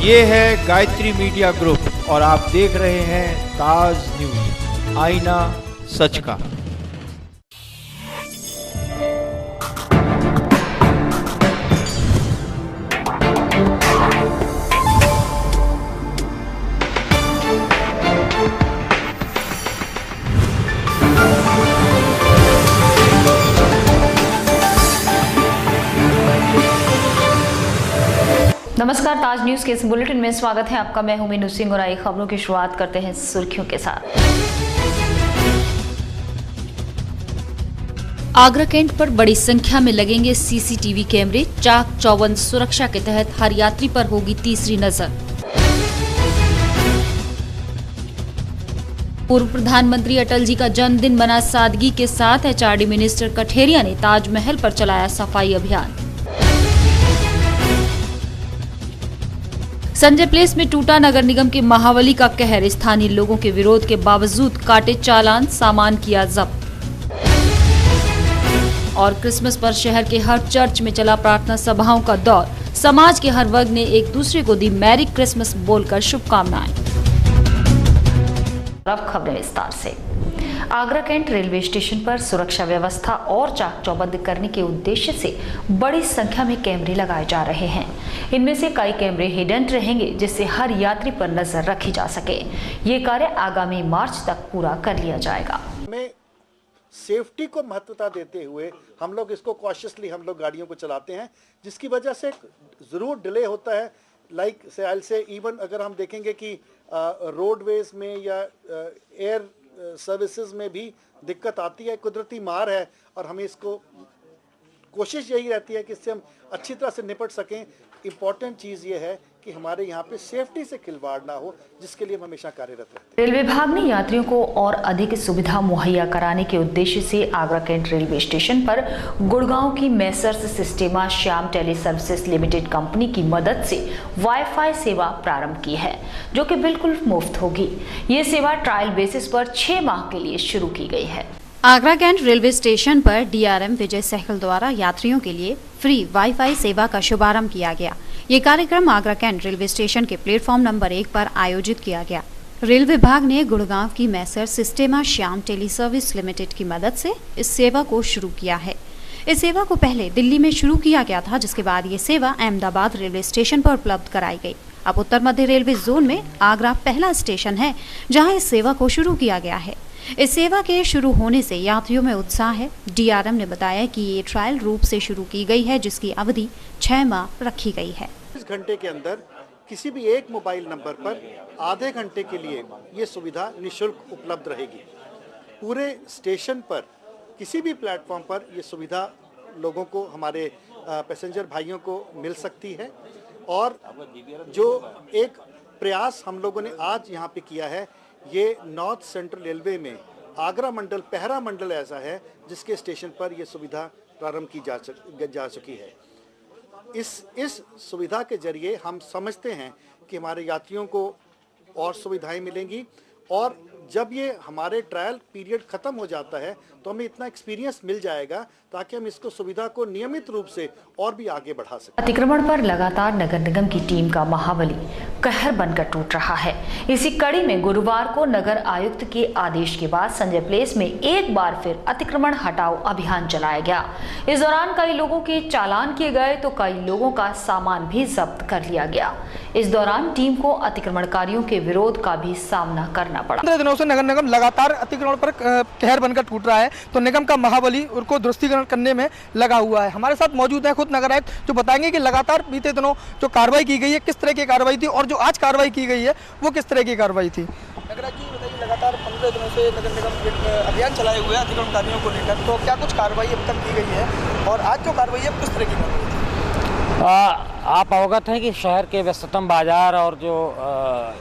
ये है Gayatri media group और आप देख रहे हैं ताज न्यूज, आईना सच का। नमस्कार, ताज न्यूज के इस बुलेटिन में स्वागत है आपका। मैं हूं मीनू सिंह और आई खबरों की शुरुआत करते हैं सुर्खियों के साथ। आगरा कैंट पर बड़ी संख्या में लगेंगे सीसीटीवी कैमरे। चाक चौबंद सुरक्षा के तहत हर यात्री पर होगी तीसरी नजर। पूर्व प्रधानमंत्री अटल जी का जन्मदिन मना सादगी के साथ। एचआरडी मिनिस्टर कठेरिया ने ताजमहल पर चलाया सफाई अभियान। संजय प्लेस में टूटा नगर निगम के महावली का कहर। स्थानीय लोगों के विरोध के बावजूद काटे चालान, सामान किया जब्त। और क्रिसमस पर शहर के हर चर्च में चला प्रार्थना सभाओं का दौर। समाज के हर वर्ग ने एक दूसरे को दी मैरी क्रिसमस बोलकर शुभकामनाएं। अब खबरें विस्तार से। आगरा कैंट रेलवे स्टेशन पर सुरक्षा व्यवस्था और चाक चौबंद करने के उद्देश्य से बड़ी संख्या में कैमरे लगाए जा रहे हैं। इनमें से कई कैमरे हिडन रहेंगे, जिससे हर यात्री पर नजर रखी जा सके। ये कार्य आगामी मार्च तक पूरा कर लिया जाएगा। हमें सेफ्टी को महत्वता देते हुए हम लोग इसको कॉशियसली हम लोग गाड़ियों को चलाते हैं, जिसकी वजह से ज़रूर डिले होता है। लाइक से इवन अगर हम देखेंगे कि रोडवेज में या एयर सर्विसेज में भी दिक्कत आती है, कुदरती मार है, और हमें इसको कोशिश यही रहती है कि इससे हम अच्छी तरह से निपट सकें। इम्पॉर्टेंट चीज़ ये है कि हमारे यहाँ पे सेफ्टी से खिलवाड़ ना हो, जिसके लिए हम हमेशा कार्यरत रहते हैं। रेलवे विभाग ने यात्रियों को और अधिक सुविधा मुहैया कराने के उद्देश्य से आगरा कैंट रेलवे स्टेशन पर गुड़गांव की messrs Sistema Shyam tele services limited company की मदद से वाईफाई सेवा प्रारंभ की है, जो कि बिल्कुल मुफ्त होगी। ये सेवा ट्रायल बेसिस पर 6 माह के लिए शुरू की गई है। आगरा कैंट रेलवे स्टेशन पर डीआरएम विजय सहगल द्वारा यात्रियों के लिए फ्री वाईफाई सेवा का शुभारंभ किया गया। ये कार्यक्रम आगरा कैंट रेलवे स्टेशन के प्लेटफॉर्म नंबर 1 पर आयोजित किया गया। रेल विभाग ने गुड़गांव की messrs Sistema Shyam tele service limited की मदद से इस सेवा को शुरू किया है। इस सेवा को पहले दिल्ली में शुरू किया गया था, जिसके बाद ये सेवा अहमदाबाद रेलवे स्टेशन पर उपलब्ध कराई गई। अब उत्तर मध्य रेलवे जोन में आगरा पहला स्टेशन है जहाँ इस सेवा को शुरू किया गया है। इस सेवा के शुरू होने से यात्रियों में उत्साह है। डीआरएम ने बताया कि ये ट्रायल रूप से शुरू की गई है, जिसकी अवधि 6 माह रखी गई है। इस घंटे के अंदर किसी भी एक मोबाइल नंबर पर आधे घंटे के लिए ये सुविधा निःशुल्क उपलब्ध रहेगी। पूरे स्टेशन पर किसी भी प्लेटफॉर्म पर ये सुविधा लोगों को, हमारे पैसेंजर भाइयों को मिल सकती है। और जो एक प्रयास हम लोगों ने आज यहाँ पे किया है, ये नॉर्थ सेंट्रल रेलवे में आगरा मंडल पहला मंडल ऐसा है जिसके स्टेशन पर यह सुविधा प्रारंभ की जा चुकी है। इस सुविधा के जरिए हम समझते हैं कि हमारे यात्रियों को और सुविधाएं मिलेंगी, और जब ये हमारे ट्रायल पीरियड ख़त्म हो जाता है तो हमें इतना एक्सपीरियंस मिल जाएगा ताकि हम इसको सुविधा को नियमित रूप से और भी आगे बढ़ा सकें। अतिक्रमण पर लगातार नगर निगम की टीम का महाबली कहर बनकर टूट रहा है। इसी कड़ी में गुरुवार को नगर आयुक्त के आदेश के बाद संजय प्लेस में एक बार फिर अतिक्रमण हटाओ अभियान चलाया गया। इस दौरान कई लोगों के चालान किए गए तो कई लोगों का सामान भी जब्त कर लिया गया। इस दौरान टीम को अतिक्रमणकारियों के विरोध का भी सामना करना पड़ा। 15 दिनों से नगर निगम लगातार अतिक्रमण पर कहर बनकर टूट रहा है, तो निगम का महाबली उनको दुरुस्तीकरण करने में लगा हुआ है। हमारे साथ मौजूद है खुद नगर आयुक्त, जो बताएंगे कि लगातार बीते दिनों जो कार्रवाई की गई है, किस तरह की कार्रवाई थी, और जो आज कार्रवाई की गई है वो किस तरह की कार्रवाई थी। नगर आयुक्त जी बताइए, लगातार 15 दिनों से नगर निगम अभियान चलाए हुए हैं अतिक्रमणकारियों को लेकर, तो क्या कुछ कार्रवाई अब तक की गई है, और आज जो कार्रवाई है किस तरह की कार्रवाई थी? आप अवगत हैं कि शहर के व्यस्ततम बाज़ार और जो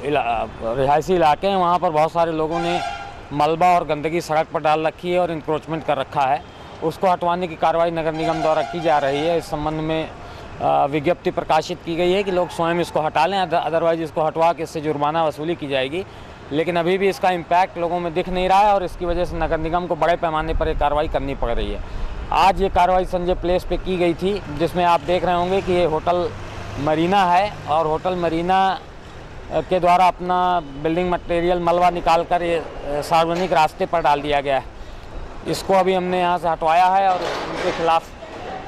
रिहायशी इलाके हैं, वहाँ पर बहुत सारे लोगों ने मलबा और गंदगी सड़क पर डाल रखी है और इंक्रोचमेंट कर रखा है। उसको हटवाने की कार्रवाई नगर निगम द्वारा की जा रही है। इस संबंध में विज्ञप्ति प्रकाशित की गई है कि लोग स्वयं इसको हटा लें, अदरवाइज इसको हटवा के इससे जुर्माना वसूली की जाएगी। लेकिन अभी भी इसका इम्पैक्ट लोगों में दिख नहीं रहा है और इसकी वजह से नगर निगम को बड़े पैमाने पर एक कार्रवाई करनी पड़ रही है। आज ये कार्रवाई संजय प्लेस पे की गई थी, जिसमें आप देख रहे होंगे कि ये होटल मरीना है और होटल मरीना के द्वारा अपना बिल्डिंग मटेरियल मलबा निकाल कर ये सार्वजनिक रास्ते पर डाल दिया गया है। इसको अभी हमने यहाँ से हटवाया है और उनके खिलाफ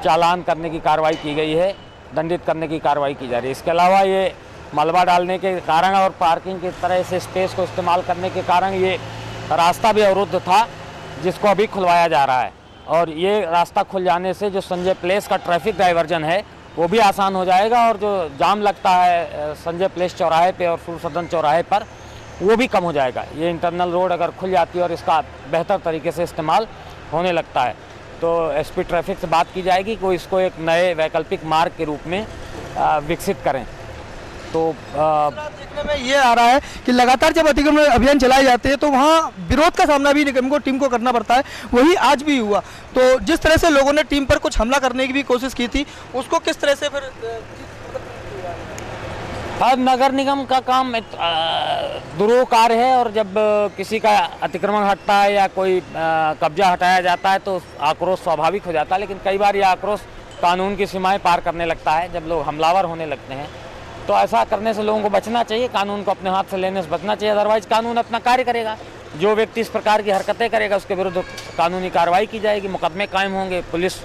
चालान करने की कार्रवाई की गई है, दंडित करने की कार्रवाई की जा रही है। इसके अलावा ये मलबा डालने के कारण और पार्किंग की तरह से स्पेस को इस्तेमाल करने के कारण ये रास्ता भी अवरुद्ध था, जिसको अभी खुलवाया जा रहा है। और ये रास्ता खुल जाने से जो संजय प्लेस का ट्रैफिक डाइवर्जन है वो भी आसान हो जाएगा और जो जाम लगता है संजय प्लेस चौराहे पे और सूर्य सदन चौराहे पर वो भी कम हो जाएगा। ये इंटरनल रोड अगर खुल जाती है और इसका बेहतर तरीके से इस्तेमाल होने लगता है तो एसपी ट्रैफिक से बात की जाएगी कि इसको एक नए वैकल्पिक मार्ग के रूप में विकसित करें। तो देखने में ये आ रहा है कि लगातार जब अतिक्रमण अभियान चलाए जाते हैं तो वहाँ विरोध का सामना भी निगम को टीम को करना पड़ता है, वही आज भी हुआ। तो जिस तरह से लोगों ने टीम पर कुछ हमला करने की भी कोशिश की थी, उसको किस तरह से फिर नगर निगम का काम दुरूह कार्य है और जब किसी का अतिक्रमण हटता है या कोई कब्जा हटाया जाता है तो आक्रोश स्वाभाविक हो जाता है, लेकिन कई बार ये आक्रोश कानून की सीमाएं पार करने लगता है। जब लोग हमलावर होने लगते हैं तो ऐसा करने से लोगों को बचना चाहिए, कानून को अपने हाथ से लेने से बचना चाहिए, अदरवाइज कानून अपना कार्य करेगा। जो व्यक्ति इस प्रकार की हरकतें करेगा उसके विरुद्ध कानूनी कार्रवाई की जाएगी, मुकदमे कायम होंगे। पुलिस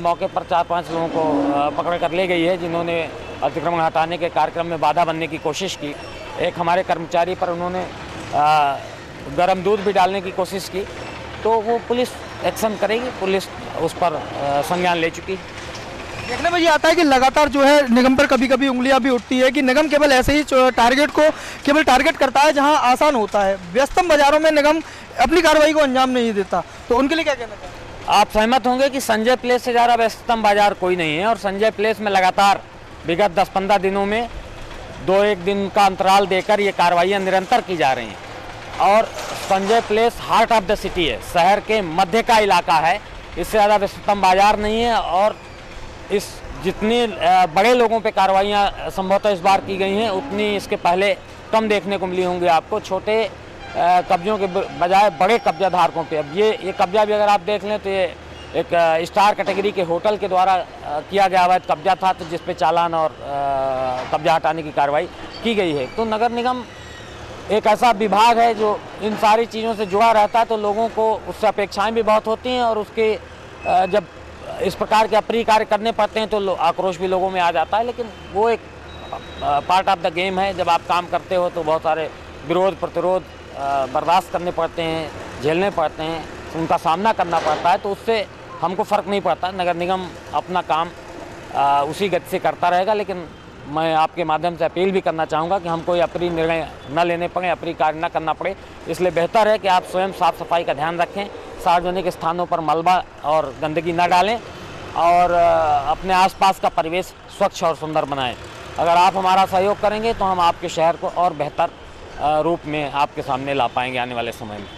मौके पर 4-5 लोगों को पकड़ कर ले गई है जिन्होंने अतिक्रमण हटाने के कार्यक्रम में बाधा बनने की कोशिश की। एक हमारे कर्मचारी पर उन्होंने गर्म दूध भी डालने की कोशिश की, तो वो पुलिस एक्शन करेगी, पुलिस उस पर संज्ञान ले चुकी है। देखने में ये आता है कि लगातार जो है निगम पर कभी कभी उंगलियां भी उठती है कि निगम केवल ऐसे ही टारगेट को केवल टारगेट करता है जहां आसान होता है, व्यस्तम बाजारों में निगम अपनी कार्रवाई को अंजाम नहीं देता। तो उनके लिए क्या कहना चाहिए? आप सहमत होंगे कि संजय प्लेस से ज़्यादा व्यस्तम बाजार कोई नहीं है और संजय प्लेस में लगातार विगत 10-15 दिनों में 2-1 दिन का अंतराल देकर ये कार्रवाइयाँ निरंतर की जा रही हैं। और Sanjay place heart of the city है, शहर के मध्य का इलाका है, इससे ज़्यादा व्यस्तम बाजार नहीं है। और इस जितनी बड़े लोगों पे कार्रवाइयाँ संभवतः इस बार की गई हैं उतनी इसके पहले कम देखने को मिली होंगी आपको, छोटे कब्जों के बजाय बड़े कब्जा धारकों पे। अब ये कब्जा भी अगर आप देख लें तो ये एक स्टार कैटेगरी के होटल के द्वारा किया गया अवैध कब्जा था, तो जिस पे चालान और कब्जा हटाने की कार्रवाई की गई है। तो नगर निगम एक ऐसा विभाग है जो इन सारी चीज़ों से जुड़ा रहता है, तो लोगों को उससे अपेक्षाएं भी बहुत होती हैं और उसके जब इस प्रकार के अप्रिय कार्य करने पड़ते हैं तो आक्रोश भी लोगों में आ जाता है। लेकिन वो एक पार्ट ऑफ द गेम है। जब आप काम करते हो तो बहुत सारे विरोध प्रतिरोध बर्दाश्त करने पड़ते हैं, झेलने पड़ते हैं, उनका सामना करना पड़ता है, तो उससे हमको फ़र्क नहीं पड़ता। नगर निगम अपना काम उसी गति से करता रहेगा। लेकिन मैं आपके माध्यम से अपील भी करना चाहूँगा कि हम कोई अप्रिय निर्णय न लेने पड़े, अप्रिय कार्य न करना पड़े। इसलिए बेहतर है कि आप स्वयं साफ़ सफाई का ध्यान रखें, सार्वजनिक स्थानों पर मलबा और गंदगी न डालें और अपने आसपास का परिवेश स्वच्छ और सुंदर बनाएं। अगर आप हमारा सहयोग करेंगे तो हम आपके शहर को और बेहतर रूप में आपके सामने ला पाएंगे आने वाले समय में।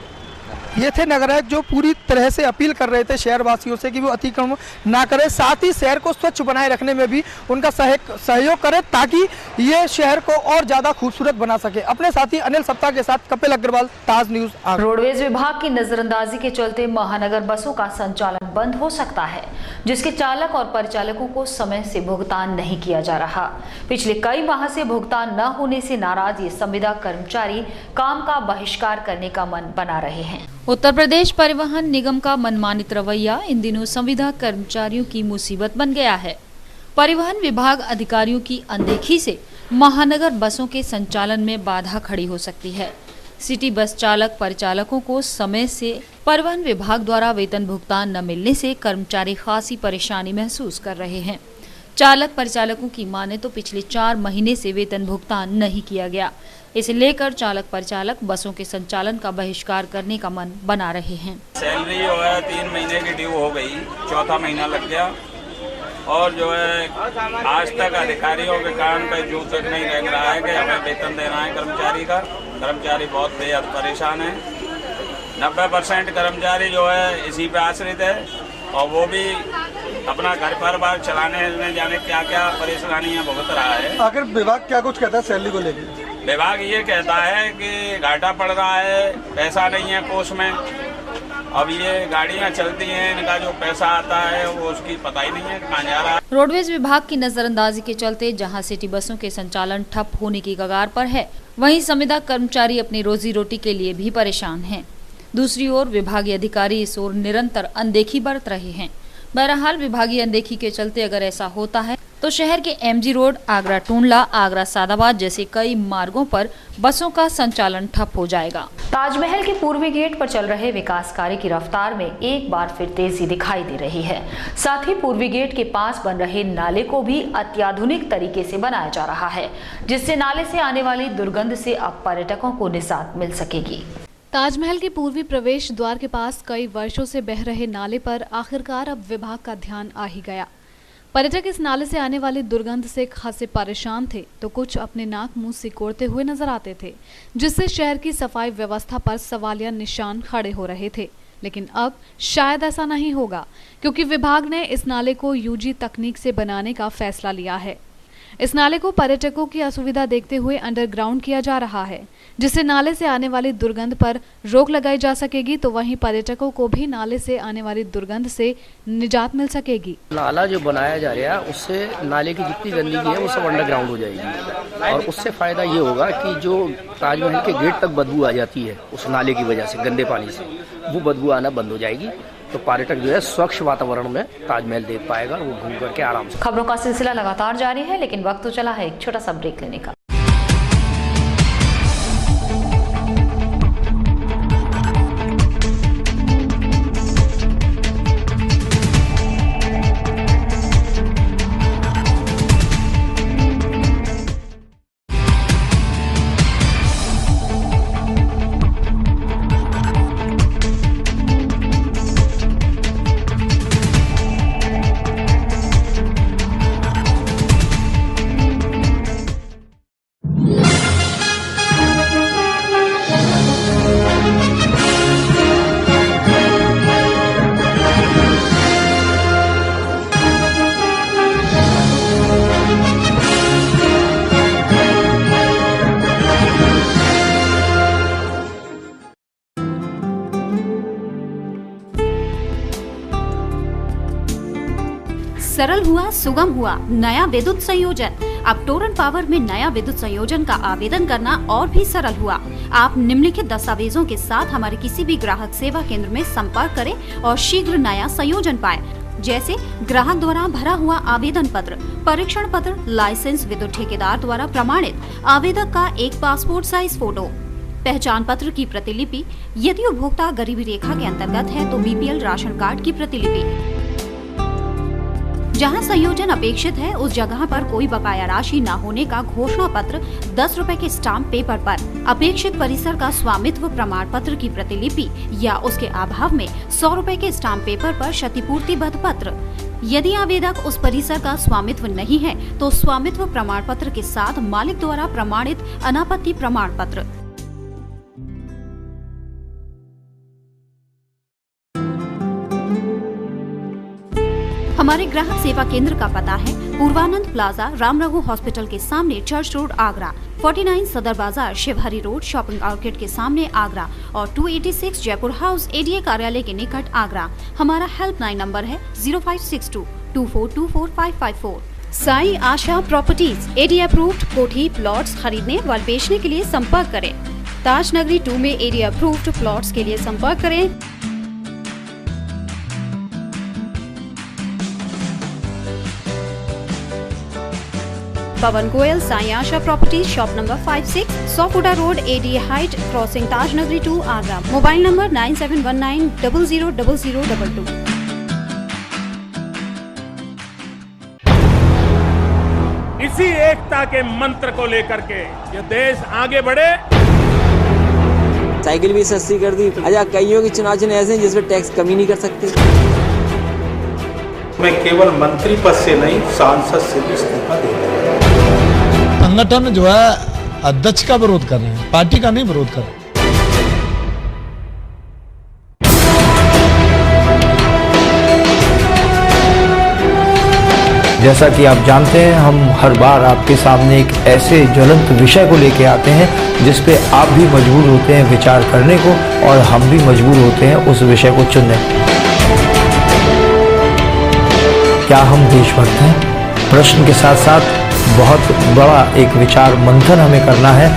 ये थे नगर आयुक्त जो पूरी तरह से अपील कर रहे थे शहरवासियों से कि वो अतिक्रमण ना करें, साथ ही शहर को स्वच्छ बनाए रखने में भी उनका सहयोग करें ताकि ये शहर को और ज़्यादा खूबसूरत बना सके। अपने साथी अनिल सप्ताह के साथ कपिल अग्रवाल, ताज न्यूज़। रोडवेज विभाग की नजरअंदाजी के चलते महानगर बसों का संचालन बंद हो सकता है, जिसके चालक और परिचालकों को समय से भुगतान नहीं किया जा रहा। पिछले कई माह से भुगतान न होने से नाराज ये संविदा कर्मचारी काम का बहिष्कार करने का मन बना रहे हैं। उत्तर प्रदेश परिवहन निगम का मनमानित रवैया इन दिनों संविदा कर्मचारियों की मुसीबत बन गया है। परिवहन विभाग अधिकारियों की अनदेखी से महानगर बसों के संचालन में बाधा खड़ी हो सकती है। सिटी बस चालक परिचालकों को समय से परिवहन विभाग द्वारा वेतन भुगतान न मिलने से कर्मचारी खासी परेशानी महसूस कर रहे हैं। चालक परिचालकों की माने तो पिछले 4 महीने से वेतन भुगतान नहीं किया गया। इसे लेकर चालक परिचालक बसों के संचालन का बहिष्कार करने का मन बना रहे हैं। सैलरी जो है 3 महीने की ड्यू हो गई, 4था महीना लग गया और जो है आज तक अधिकारियों के कान पे जू तक नहीं लग रहा है कि हमें वेतन देना है कर्मचारी का। कर्मचारी बहुत बेहद परेशान है। 90% कर्मचारी जो है इसी पे आश्रित है और वो भी अपना घर परिवार चलाने में जाने क्या क्या परेशानियां भुगत रहा है। आखिर विभाग क्या कुछ कहता है सैलरी को लेकर? विभाग ये कहता है कि घाटा पड़ रहा है, पैसा नहीं है कोष में अब ये गाड़ियां चलती हैं, इनका जो पैसा आता है वो उसकी पता ही नहीं है कहाँ जा रहा है। रोडवेज विभाग की नजरअंदाजी के चलते जहां सिटी बसों के संचालन ठप होने की कगार पर है, वहीं संविदा कर्मचारी अपनी रोजी रोटी के लिए भी परेशान हैं। दूसरी ओर विभागीय अधिकारी इस ओर निरंतर अनदेखी बरत रहे हैं। बहरहाल विभागीय अनदेखी के चलते अगर ऐसा होता है तो शहर के एमजी रोड, आगरा टूंडला, आगरा सादाबाद जैसे कई मार्गों पर बसों का संचालन ठप हो जाएगा। ताजमहल के पूर्वी गेट पर चल रहे विकास कार्य की रफ्तार में एक बार फिर तेजी दिखाई दे रही है। साथ ही पूर्वी गेट के पास बन रहे नाले को भी अत्याधुनिक तरीके से बनाया जा रहा है, जिससे नाले से आने वाली दुर्गंध से अब पर्यटकों को निजात मिल सकेगी। ताजमहल के पूर्वी प्रवेश द्वार के पास कई वर्षों से बह रहे नाले पर आखिरकार अब विभाग का ध्यान आ ही गया। पर्यटक इस नाले से आने वाली दुर्गंध से खासे परेशान थे तो कुछ अपने नाक मुंह सिकोड़ते हुए नजर आते थे, जिससे शहर की सफाई व्यवस्था पर सवालिया निशान खड़े हो रहे थे। लेकिन अब शायद ऐसा नहीं होगा, क्योंकि विभाग ने इस नाले को यूजी तकनीक से बनाने का फैसला लिया है। इस नाले को पर्यटकों की असुविधा देखते हुए अंडरग्राउंड किया जा रहा है, जिससे नाले से आने वाली दुर्गंध पर रोक लगाई जा सकेगी, तो वहीं पर्यटकों को भी नाले से आने वाली दुर्गंध से निजात मिल सकेगी। नाला जो बनाया जा रहा है उससे नाले की जितनी गंदगी है वो सब अंडरग्राउंड हो जाएगी और उससे फायदा ये होगा कि जो ताजमहल के गेट तक बदबू आ जाती है उस नाले की वजह से, गंदे पानी से, वो बदबू आना बंद हो जाएगी। तो पर्यटक जो है स्वच्छ वातावरण में ताजमहल देख पाएगा, वो घूम करके आराम से। खबरों का सिलसिला लगातार जारी है, लेकिन वक्त तो चला है एक छोटा सा ब्रेक लेने का। सरल हुआ, सुगम हुआ नया विद्युत संयोजन। अब टोरंट पावर में नया विद्युत संयोजन का आवेदन करना और भी सरल हुआ। आप निम्नलिखित दस्तावेजों के साथ हमारे किसी भी ग्राहक सेवा केंद्र में संपर्क करें और शीघ्र नया संयोजन पाएं, जैसे ग्राहक द्वारा भरा हुआ आवेदन पत्र, परीक्षण पत्र, लाइसेंस, विद्युत ठेकेदार द्वारा प्रमाणित, आवेदक का एक पासपोर्ट साइज फोटो, पहचान पत्र की प्रतिलिपि, यदि उपभोक्ता गरीबी रेखा के अंतर्गत है तो बीपीएल राशन कार्ड की प्रतिलिपि। जहां संयोजन अपेक्षित है उस जगह पर कोई बकाया राशि न होने का घोषणा पत्र 10 रुपए के स्टाम्प पेपर पर, अपेक्षित परिसर का स्वामित्व प्रमाण पत्र की प्रतिलिपि या उसके अभाव में 100 रुपए के स्टाम्प पेपर पर क्षतिपूर्तिबद्ध पत्र। यदि आवेदक उस परिसर का स्वामित्व नहीं है तो स्वामित्व प्रमाण पत्र के साथ मालिक द्वारा प्रमाणित अनापत्ति प्रमाण पत्र। हमारे ग्राहक सेवा केंद्र का पता है पूर्वानंद प्लाजा, राम रघु हॉस्पिटल के सामने, चर्च रोड, आगरा, 49 सदर बाजार, शिवहरी रोड, शॉपिंग आउटलेट के सामने, आगरा और 286 जयपुर हाउस, एडीए कार्यालय के निकट, आगरा। हमारा हेल्पलाइन नंबर है 0562 2424 Sai Asha properties, ADA approved कोठी प्लॉट्स खरीदने व बेचने के लिए संपर्क करें। ताज नगरी 2 में एडीए अप्रूव्ड प्लॉट्स के लिए संपर्क करें। Pawan Goyal, Sai Asha properties, shop number 56, Sofuda road, ADA height, crossing Taj Nagari 2, Agra. Mobile number 9719000022। इसी एकता के मंत्र को लेकर के ये देश आगे बढ़े। साइकिल भी सस्ती कर दी। अच्छा, कईयों की चुनाव ऐसे हैं जिसमें टैक्स कमी नहीं कर सकते। मैं केवल मंत्री पद से नहीं, सांसद से भी इस्तीफा दे रहा हूं। संगठन जो है अध्यक्ष का विरोध कर रहे हैं, पार्टी का नहीं विरोध कर रहे। जैसा कि आप जानते हैं, हम हर बार आपके सामने एक ऐसे ज्वलंत विषय को लेके आते हैं जिस पे आप भी मजबूर होते हैं विचार करने को और हम भी मजबूर होते हैं उस विषय को चुनने। क्या हम देशभक्त हैं? प्रश्न के साथ साथ बहुत बड़ा एक विचार मंथन हमें करना है।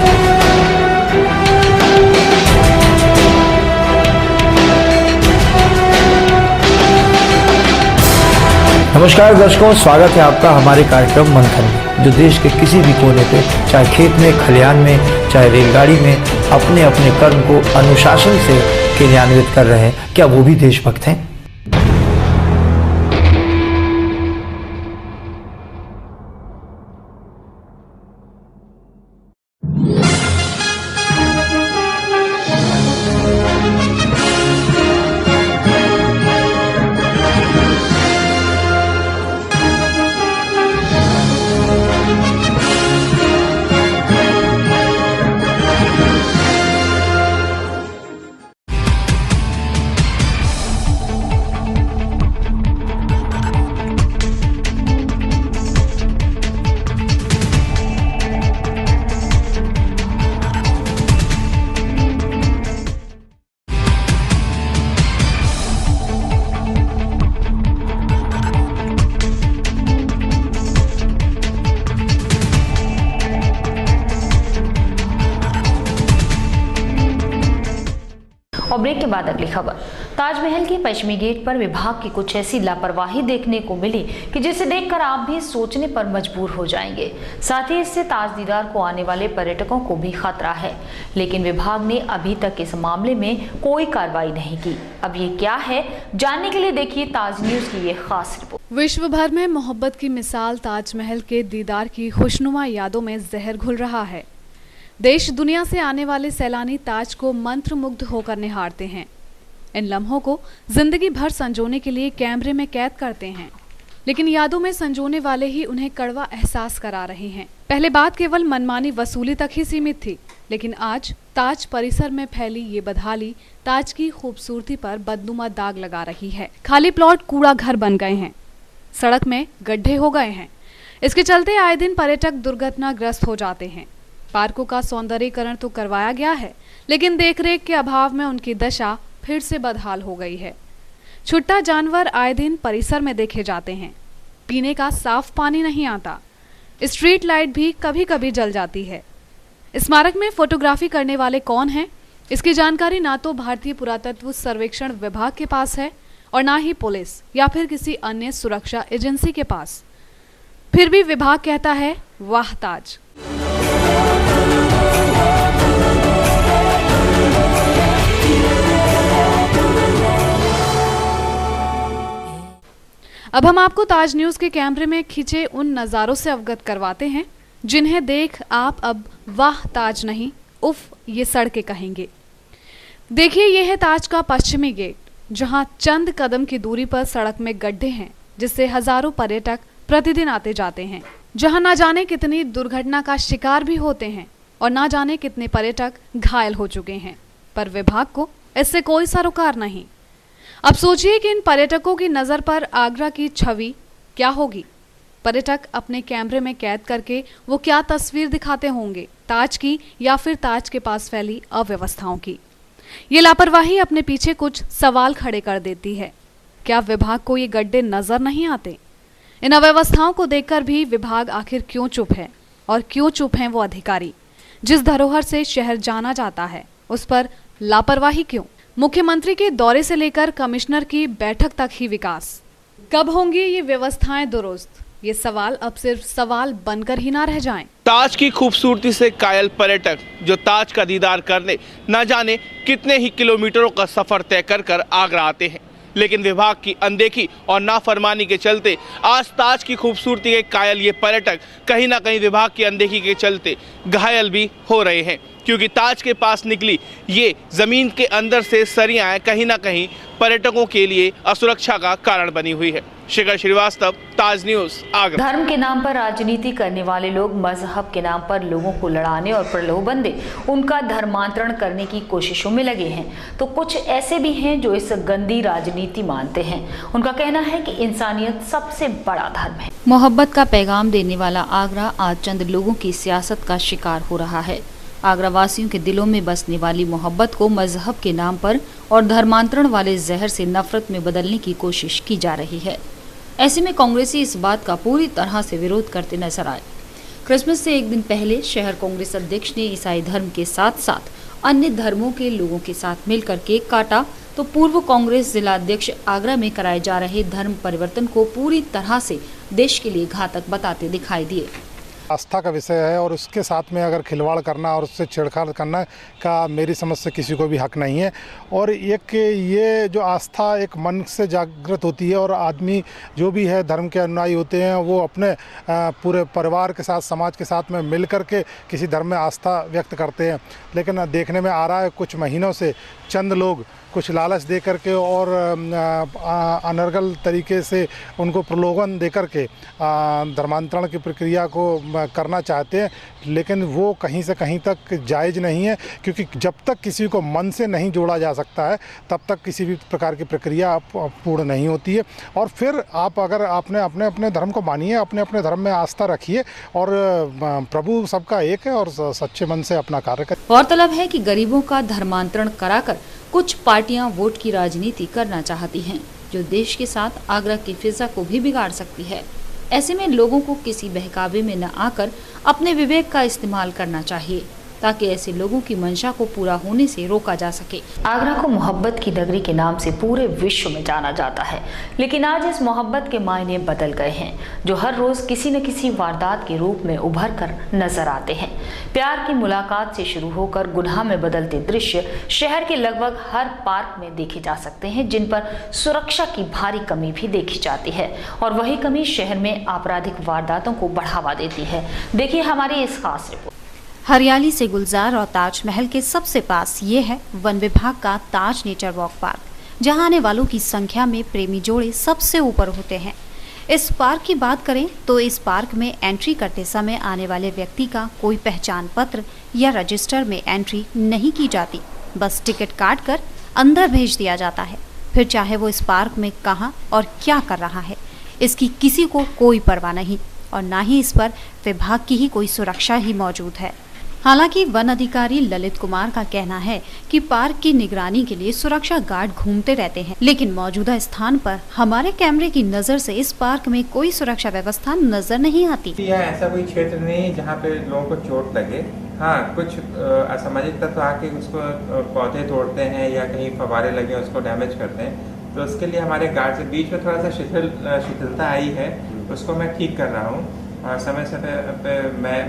नमस्कार दर्शकों, स्वागत है आपका हमारे कार्यक्रम मंथन में, जो देश के किसी भी कोने पे, चाहे खेत में, खलिहान में, चाहे रेलगाड़ी में, अपने अपने कर्म को अनुशासन से क्रियान्वित कर रहे हैं। क्या वो भी देशभक्त हैं? और ब्रेक के बाद अगली खबर। ताजमहल के पश्चिमी गेट पर विभाग की कुछ ऐसी लापरवाही देखने को मिली कि जिसे देखकर आप भी सोचने पर मजबूर हो जाएंगे। साथ ही इससे ताज दीदार को आने वाले पर्यटकों को भी खतरा है, लेकिन विभाग ने अभी तक इस मामले में कोई कार्रवाई नहीं की। अब ये क्या है, जानने के लिए देखिए ताज न्यूज की ये खास रिपोर्ट। विश्व भर में मोहब्बत की मिसाल ताजमहल के दीदार की खुशनुमा यादों में जहर घुल रहा है। देश दुनिया से आने वाले सैलानी ताज को मंत्रमुग्ध होकर निहारते हैं। इन लम्हों को जिंदगी भर संजोने के लिए कैमरे में कैद करते हैं, लेकिन यादों में संजोने वाले ही उन्हें कड़वा एहसास करा रहे हैं। पहले बात केवल मनमानी वसूली तक ही सीमित थी, लेकिन आज ताज परिसर में फैली ये बदहाली ताज की खूबसूरती पर बदनुमा दाग लगा रही है। खाली प्लॉट कूड़ा घर बन गए हैं, सड़क में गड्ढे हो गए हैं। इसके चलते आए दिन पर्यटक दुर्घटनाग्रस्त हो जाते हैं। पार्कों का सौंदर्यीकरण तो करवाया गया है, लेकिन देखरेख के अभाव में उनकी दशा फिर से बदहाल हो गई है। छुट्टा जानवर आए दिन परिसर में देखे जाते हैं। पीने का साफ पानी नहीं आता। स्ट्रीट लाइट भी कभी कभी जल जाती है। स्मारक में फोटोग्राफी करने वाले कौन हैं, इसकी जानकारी ना तो भारतीय पुरातत्व सर्वेक्षण विभाग के पास है और ना ही पुलिस या फिर किसी अन्य सुरक्षा एजेंसी के पास। फिर भी विभाग कहता है, वाह ताज। अब हम आपको ताज न्यूज के कैमरे में खींचे उन नज़ारों से अवगत करवाते हैं जिन्हें देख आप अब वाह ताज नहीं, उफ ये सड़कें कहेंगे। देखिए, यह है ताज का पश्चिमी गेट, जहां चंद कदम की दूरी पर सड़क में गड्ढे हैं, जिससे हजारों पर्यटक प्रतिदिन आते जाते हैं। जहां ना जाने कितनी दुर्घटना का शिकार भी होते हैं और ना जाने कितने पर्यटक घायल हो चुके हैं, पर विभाग को इससे कोई सरोकार नहीं। अब सोचिए कि इन पर्यटकों की नज़र पर आगरा की छवि क्या होगी। पर्यटक अपने कैमरे में कैद करके वो क्या तस्वीर दिखाते होंगे, ताज की या फिर ताज के पास फैली अव्यवस्थाओं की। ये लापरवाही अपने पीछे कुछ सवाल खड़े कर देती है। क्या विभाग को ये गड्ढे नजर नहीं आते? इन अव्यवस्थाओं को देखकर भी विभाग आखिर क्यों चुप है, और क्यों चुप हैं वो अधिकारी? जिस धरोहर से शहर जाना जाता है, उस पर लापरवाही क्यों? मुख्यमंत्री के दौरे से लेकर कमिश्नर की बैठक तक ही विकास। कब होंगी ये व्यवस्थाएं दुरुस्त? ये सवाल अब सिर्फ सवाल बनकर ही ना रह जाएं। ताज की खूबसूरती से कायल पर्यटक जो ताज का दीदार करने न जाने कितने ही किलोमीटरों का सफर तय कर आगरा आते हैं, लेकिन विभाग की अनदेखी और नाफरमानी के चलते आज ताज की खूबसूरती के कायल ये पर्यटक कहीं ना कहीं विभाग की अनदेखी के चलते घायल भी हो रहे हैं, क्योंकि ताज के पास निकली ये जमीन के अंदर से सरियाएं कहीं ना कहीं पर्यटकों के लिए असुरक्षा का कारण बनी हुई है। शिखर श्रीवास्तव, ताज न्यूज, आगरा। धर्म के नाम पर राजनीति करने वाले लोग मजहब के नाम पर लोगों को लड़ाने और प्रलोभन दे उनका धर्मांतरण करने की कोशिशों में लगे हैं, तो कुछ ऐसे भी हैं जो इस गंदी राजनीति मानते हैं। उनका कहना है कि इंसानियत सबसे बड़ा धर्म है। मोहब्बत का पैगाम देने वाला आगरा आज चंद लोगों की सियासत का शिकार हो रहा है। आगरा वासियों के दिलों में बसने वाली मोहब्बत को मजहब के नाम पर और धर्मांतरण वाले जहर से नफरत में बदलने की कोशिश की जा रही है। ऐसे में कांग्रेसी इस बात का पूरी तरह से विरोध करते नजर आए। क्रिसमस से एक दिन पहले शहर कांग्रेस अध्यक्ष ने ईसाई धर्म के साथ साथ अन्य धर्मों के लोगों के साथ मिलकर केक काटा, तो पूर्व कांग्रेस जिला अध्यक्ष आगरा में कराए जा रहे धर्म परिवर्तन को पूरी तरह से देश के लिए घातक बताते दिखाई दिए। आस्था का विषय है और उसके साथ में अगर खिलवाड़ करना और उससे छेड़छाड़ करना का मेरी समझ से किसी को भी हक नहीं है। और एक ये जो आस्था एक मन से जागृत होती है और आदमी जो भी है धर्म के अनुयायी होते हैं वो अपने पूरे परिवार के साथ समाज के साथ में मिल कर के किसी धर्म में आस्था व्यक्त करते हैं। लेकिन देखने में आ रहा है कुछ महीनों से चंद लोग कुछ लालच दे करके और अनर्गल तरीके से उनको प्रलोभन दे करके धर्मांतरण की प्रक्रिया को करना चाहते हैं, लेकिन वो कहीं से कहीं तक जायज़ नहीं है, क्योंकि जब तक किसी को मन से नहीं जोड़ा जा सकता है तब तक किसी भी प्रकार की प्रक्रिया पूर्ण नहीं होती है। और फिर आप अगर आपने अपने अपने धर्म को मानिए, अपने अपने धर्म में आस्था रखिए और प्रभु सबका एक है और सच्चे मन से अपना कार्य करें। गौरतलब है कि गरीबों का धर्मांतरण कराकर कुछ पार्टियां वोट की राजनीति करना चाहती हैं, जो देश के साथ आगरा की फिजा को भी बिगाड़ सकती है। ऐसे में लोगों को किसी बहकावे में न आकर अपने विवेक का इस्तेमाल करना चाहिए, ताकि ऐसे लोगों की मंशा को पूरा होने से रोका जा सके। आगरा को मोहब्बत की नगरी के नाम से पूरे विश्व में जाना जाता है, लेकिन आज इस मोहब्बत के मायने बदल गए हैं, जो हर रोज किसी न किसी वारदात के रूप में उभर कर नजर आते हैं। प्यार की मुलाकात से शुरू होकर गुनाह में बदलते दृश्य शहर के लगभग हर पार्क में देखे जा सकते हैं, जिन पर सुरक्षा की भारी कमी भी देखी जाती है, और वही कमी शहर में आपराधिक वारदातों को बढ़ावा देती है। देखिए हमारी इस खास रिपोर्ट। हरियाली से गुलजार और ताजमहल के सबसे पास ये है वन विभाग का ताज नेचर वॉक पार्क, जहां आने वालों की संख्या में प्रेमी जोड़े सबसे ऊपर होते हैं। इस पार्क की बात करें तो इस पार्क में एंट्री करते समय आने वाले व्यक्ति का कोई पहचान पत्र या रजिस्टर में एंट्री नहीं की जाती, बस टिकट काट कर अंदर भेज दिया जाता है। फिर चाहे वो इस पार्क में कहाँ और क्या कर रहा है, इसकी किसी को कोई परवाह नहीं, और ना ही इस पर विभाग की ही कोई सुरक्षा ही मौजूद है। हालांकि वन अधिकारी ललित कुमार का कहना है कि पार्क की निगरानी के लिए सुरक्षा गार्ड घूमते रहते हैं, लेकिन मौजूदा स्थान पर हमारे कैमरे की नजर से इस पार्क में कोई सुरक्षा व्यवस्था नजर नहीं आती। यहाँ ऐसा कोई क्षेत्र नहीं जहाँ पे लोगों को चोट लगे। हाँ, कुछ असामाजिक तत्व आके उसको पौधे तोड़ते हैं या कहीं फव्वारे लगे उसको डैमेज करते हैं, तो उसके लिए हमारे गार्ड से बीच में थोड़ा सा शिथिलता आई है, उसको मैं ठीक कर रहा हूँ। और समय समय पे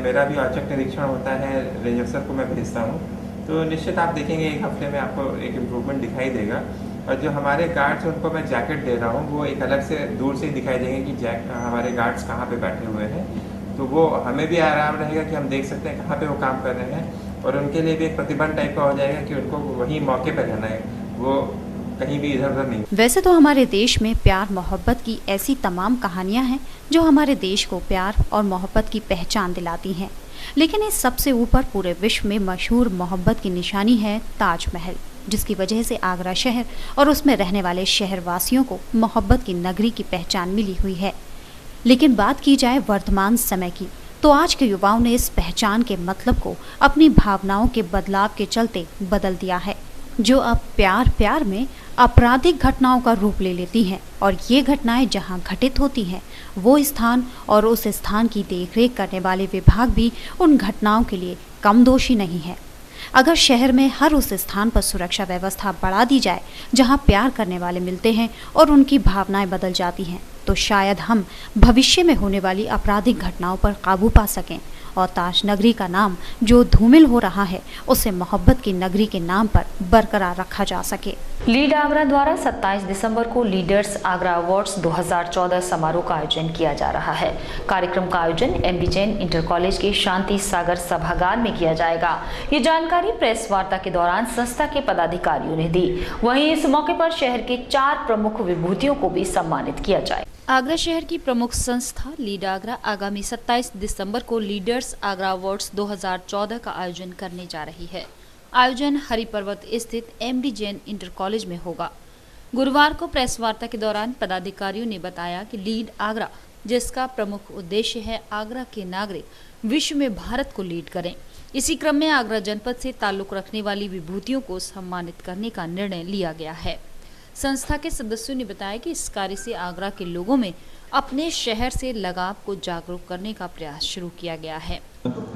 मेरा भी औचक निरीक्षण होता है, रेंज अफसर को मैं भेजता हूँ, तो निश्चित आप देखेंगे एक हफ्ते में आपको एक इम्प्रूवमेंट दिखाई देगा। और जो हमारे गार्ड्स उनको मैं जैकेट दे रहा हूँ, वो एक अलग से दूर से ही दिखाई देंगे कि हमारे गार्ड्स कहाँ पे बैठे हुए हैं, तो वो हमें भी आराम रहेगा कि हम देख सकते हैं कहाँ पे वो काम कर रहे हैं, और उनके लिए भी एक प्रतिबंध टाइप का हो जाएगा कि उनको वहीं मौके पर रहना है, वो कहीं भी इधर उधर नहीं। वैसे तो हमारे देश में प्यार मोहब्बत की ऐसी तमाम कहानियां हैं जो हमारे देश को प्यार और मोहब्बत की पहचान दिलाती हैं, लेकिन इस सबसे ऊपर पूरे विश्व में मशहूर मोहब्बत की निशानी है ताजमहल, जिसकी वजह से आगरा शहर और उसमें रहने वाले शहरवासियों को मोहब्बत की नगरी की पहचान मिली हुई है। लेकिन बात की जाए वर्तमान समय की, तो आज के युवाओं ने इस पहचान के मतलब को अपनी भावनाओं के बदलाव के चलते बदल दिया है, जो अब प्यार प्यार में आपराधिक घटनाओं का रूप ले लेती हैं, और ये घटनाएं जहां घटित होती हैं वो स्थान और उस स्थान की देखरेख करने वाले विभाग भी उन घटनाओं के लिए कम दोषी नहीं है। अगर शहर में हर उस स्थान पर सुरक्षा व्यवस्था बढ़ा दी जाए जहां प्यार करने वाले मिलते हैं और उनकी भावनाएं बदल जाती हैं, तो शायद हम भविष्य में होने वाली आपराधिक घटनाओं पर काबू पा सकें, और ताज नगरी का नाम जो धूमिल हो रहा है उसे मोहब्बत की नगरी के नाम पर बरकरार रखा जा सके। लीड आगरा द्वारा 27 दिसंबर को लीडर्स आगरा अवार्ड्स 2014 समारोह का आयोजन किया जा रहा है। कार्यक्रम का आयोजन एमबी जैन इंटर कॉलेज के शांति सागर सभागार में किया जाएगा। ये जानकारी प्रेस वार्ता के दौरान संस्था के पदाधिकारियों ने दी। वहीं इस मौके पर शहर के 4 प्रमुख विभूतियों को भी सम्मानित किया जाए। आगरा शहर की प्रमुख संस्था लीड आगरा आगामी 27 दिसंबर को लीडर्स आगरा अवार्ड्स 2014 का आयोजन करने जा रही है। आयोजन हरिपर्वत स्थित एमडी जैन इंटर कॉलेज में होगा। गुरुवार को प्रेस वार्ता के दौरान पदाधिकारियों ने बताया कि लीड आगरा, जिसका प्रमुख उद्देश्य है आगरा के नागरिक विश्व में भारत को लीड करें, इसी क्रम में आगरा जनपद से ताल्लुक रखने वाली विभूतियों को सम्मानित करने का निर्णय लिया गया है। संस्था के सदस्यों ने बताया कि इस कार्य से आगरा के लोगों में अपने शहर से लगाव को जागरूक करने का प्रयास शुरू किया गया है।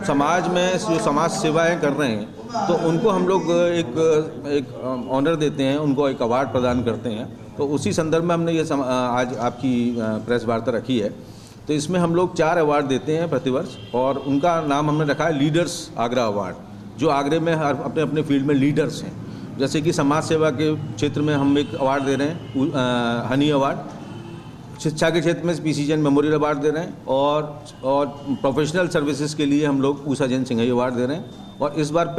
समाज में जो समाज सेवाएं कर रहे हैं तो उनको हम लोग एक ऑनर देते हैं, उनको एक अवार्ड प्रदान करते हैं। तो उसी संदर्भ में हमने ये आज आपकी प्रेस वार्ता रखी है। तो इसमें हम लोग 4 अवार्ड देते हैं प्रतिवर्ष और उनका नाम हमने रखा है लीडर्स आगरा अवार्ड, जो आगरे में अपने अपने फील्ड में लीडर्स हैं। जैसे कि समाज सेवा के क्षेत्र में हम एक अवार्ड दे रहे हैं हनी अवार्ड, शिक्षा के क्षेत्र में पीसी जैन मेमोरियल अवार्ड दे रहे हैं और प्रोफेशनल सर्विसेज के लिए हम लोग उषा जैन सिंघई अवार्ड दे रहे हैं। और इस बार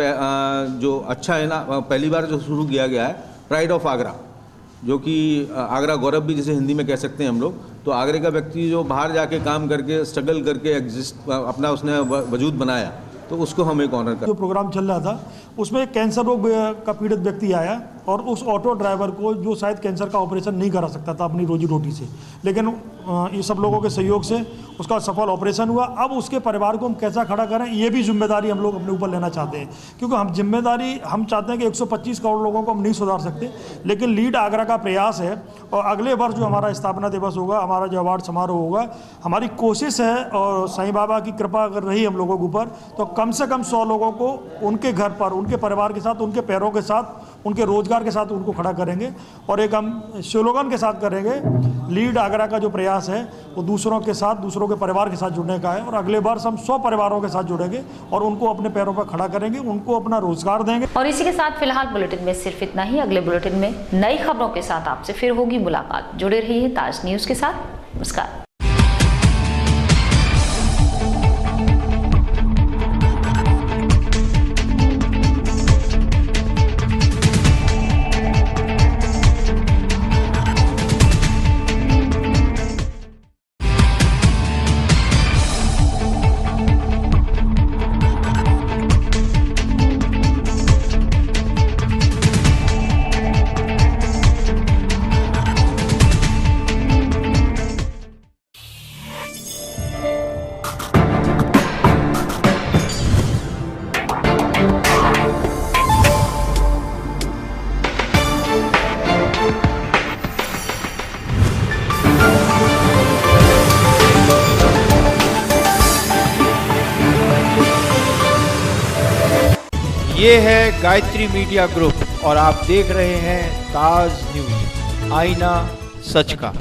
जो अच्छा है ना, पहली बार जो शुरू किया गया है प्राइड ऑफ आगरा, जो कि आगरा गौरव भी जिसे हिंदी में कह सकते हैं हम लोग। तो आगरे का व्यक्ति जो बाहर जाके काम करके स्ट्रगल करके अपना उसने वजूद बनाया, तो उसको हम एक ऑनर कर। जो प्रोग्राम चल रहा था उसमें कैंसर रोग का पीड़ित व्यक्ति आया और उस ऑटो ड्राइवर को, जो शायद कैंसर का ऑपरेशन नहीं करा सकता था अपनी रोजी रोटी से, लेकिन ये सब लोगों के सहयोग से उसका सफल ऑपरेशन हुआ। अब उसके परिवार को हम कैसा खड़ा करें, ये भी जिम्मेदारी हम लोग अपने ऊपर लेना चाहते हैं, क्योंकि हम चाहते हैं कि 125 करोड़ लोगों को हम नहीं सुधार सकते, लेकिन लीड आगरा का प्रयास है। और अगले वर्ष जो हमारा स्थापना दिवस होगा, हमारा जो अवार्ड समारोह होगा, हमारी कोशिश है और साईं बाबा की कृपा अगर रही हम लोगों के ऊपर, तो कम से कम 100 लोगों को उनके घर पर, उनके परिवार के साथ, उनके पैरों के साथ, उनके रोजगार के साथ उनको खड़ा करेंगे। और एक हम स्लोगन के साथ करेंगे, लीड आगरा का जो प्रयास है वो दूसरों के साथ, दूसरों के परिवार के साथ जुड़ने का है। और अगले वर्ष हम 100 परिवारों के साथ जुड़ेंगे और उनको अपने पैरों पर खड़ा करेंगे, उनको अपना रोजगार देंगे। और इसी के साथ फिलहाल बुलेटिन में सिर्फ इतना ही। अगले बुलेटिन में नई खबरों के साथ आपसे फिर होगी मुलाकात। जुड़े रहिए ताज न्यूज के साथ। नमस्कार। ये है गायत्री मीडिया ग्रुप और आप देख रहे हैं ताज न्यूज, आईना सच का।